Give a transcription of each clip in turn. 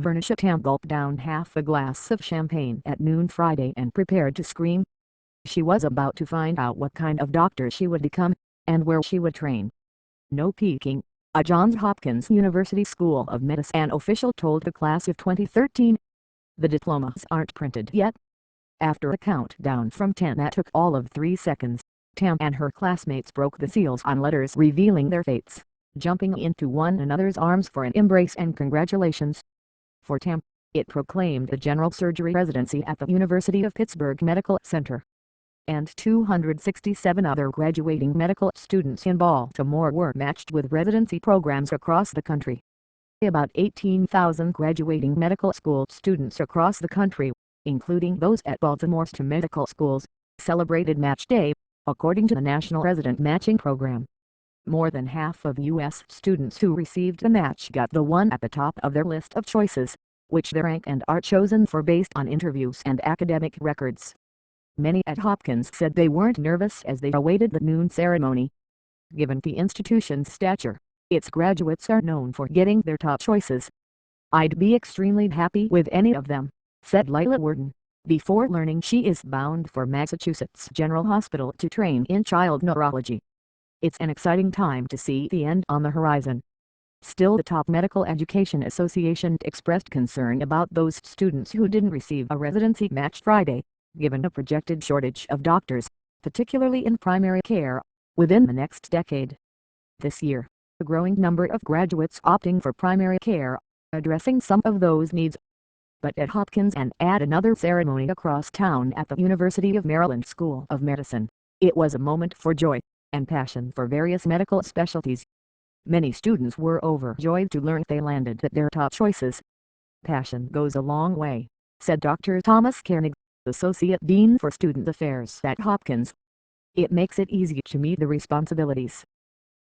Vernisha Tam gulped down half a glass of champagne at noon Friday and prepared to scream. She was about to find out what kind of doctor she would become, and where she would train. No peeking, a Johns Hopkins University School of Medicine official told the class of 2013. The diplomas aren't printed yet. After a countdown from 10 that took all of 3 seconds, Tam and her classmates broke the seals on letters revealing their fates, jumping into one another's arms for an embrace and congratulations. For Tam, it proclaimed the general surgery residency at the University of Pittsburgh Medical Center. And 267 other graduating medical students in Baltimore were matched with residency programs across the country. About 18,000 graduating medical school students across the country, including those at Baltimore's two medical schools, celebrated Match Day, according to the National Resident Matching Program. More than half of U.S. students who received the match got the one at the top of their list of choices, which they rank and are chosen for based on interviews and academic records. Many at Hopkins said they weren't nervous as they awaited the noon ceremony. Given the institution's stature, its graduates are known for getting their top choices. "I'd be extremely happy with any of them," said Lila Worden, before learning she is bound for Massachusetts General Hospital to train in child neurology. "It's an exciting time to see the end on the horizon." Still, the top Medical Education Association expressed concern about those students who didn't receive a residency match Friday, given a projected shortage of doctors, particularly in primary care, within the next decade. This year, a growing number of graduates opting for primary care, addressing some of those needs. But at Hopkins and at another ceremony across town at the University of Maryland School of Medicine, it was a moment for joy and passion for various medical specialties. Many students were overjoyed to learn they landed at their top choices. "Passion goes a long way," said Dr. Thomas Koenig, Associate Dean for Student Affairs at Hopkins. "It makes it easy to meet the responsibilities.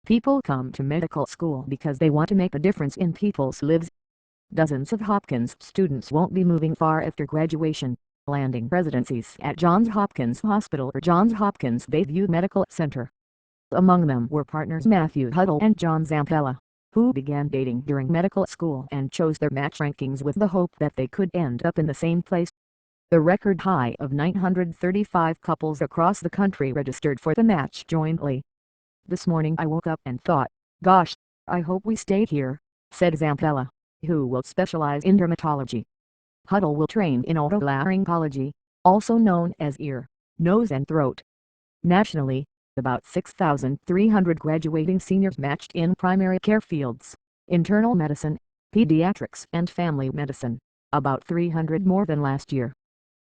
People come to medical school because they want to make a difference in people's lives." Dozens of Hopkins students won't be moving far after graduation, landing residencies at Johns Hopkins Hospital or Johns Hopkins Bayview Medical Center. Among them were partners Matthew Huddle and John Zampella, who began dating during medical school and chose their match rankings with the hope that they could end up in the same place. The record high of 935 couples across the country registered for the match jointly. "This morning I woke up and thought, gosh, I hope we stay here," said Zampella, who will specialize in dermatology. Huddle will train in otolaryngology, also known as ear, nose and throat. Nationally, about 6,300 graduating seniors matched in primary care fields, internal medicine, pediatrics and family medicine, about 300 more than last year.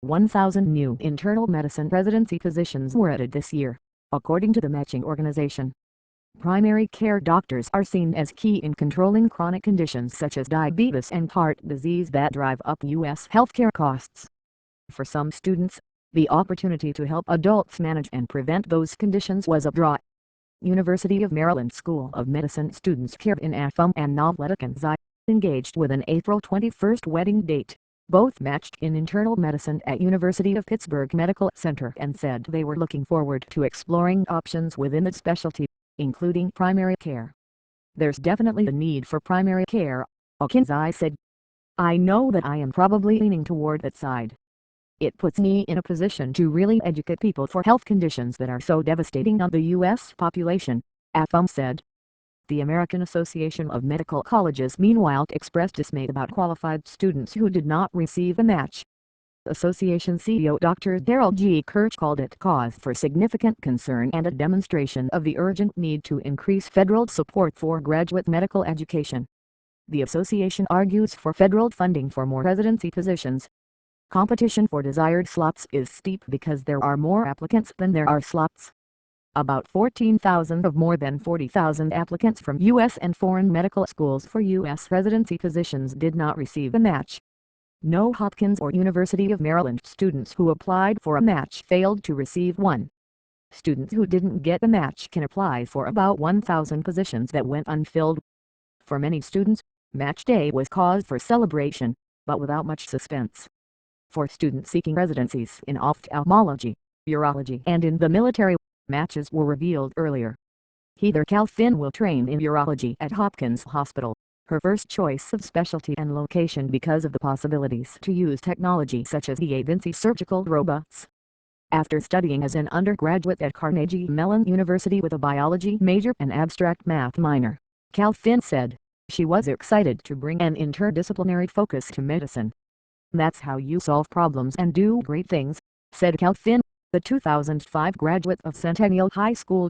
1,000 new internal medicine residency positions were added this year, according to the matching organization. Primary care doctors are seen as key in controlling chronic conditions such as diabetes and heart disease that drive up U.S. healthcare costs. For some students, the opportunity to help adults manage and prevent those conditions was a draw. University of Maryland School of Medicine students Karen Afum and Novleta Kanzai engaged with an April 21 wedding date, both matched in internal medicine at University of Pittsburgh Medical Center, and said they were looking forward to exploring options within the specialty, including primary care. "There's definitely a need for primary care," Kanzai said. "I know that I am probably leaning toward that side. It puts me in a position to really educate people for health conditions that are so devastating on the U.S. population," Afum said. The American Association of Medical Colleges meanwhile expressed dismay about qualified students who did not receive a match. Association CEO Dr. Daryl G. Kirch called it cause for significant concern and a demonstration of the urgent need to increase federal support for graduate medical education. The association argues for federal funding for more residency positions. "Competition for desired slots is steep because there are more applicants than there are slots. About 14,000 of more than 40,000 applicants from U.S. and foreign medical schools for U.S. residency positions did not receive a match. No Hopkins or University of Maryland students who applied for a match failed to receive one. Students who didn't get a match can apply for about 1,000 positions that went unfilled. For many students, Match Day was cause for celebration, but without much suspense. For students seeking residencies in ophthalmology, urology and in the military, matches were revealed earlier. Heather Calfin will train in urology at Hopkins Hospital, her first choice of specialty and location because of the possibilities to use technology such as the Da Vinci surgical robots. After studying as an undergraduate at Carnegie Mellon University with a biology major and abstract math minor, Calvin said, she was excited to bring an interdisciplinary focus to medicine. "That's how you solve problems and do great things," said Calvin, the 2005 graduate of Centennial High School.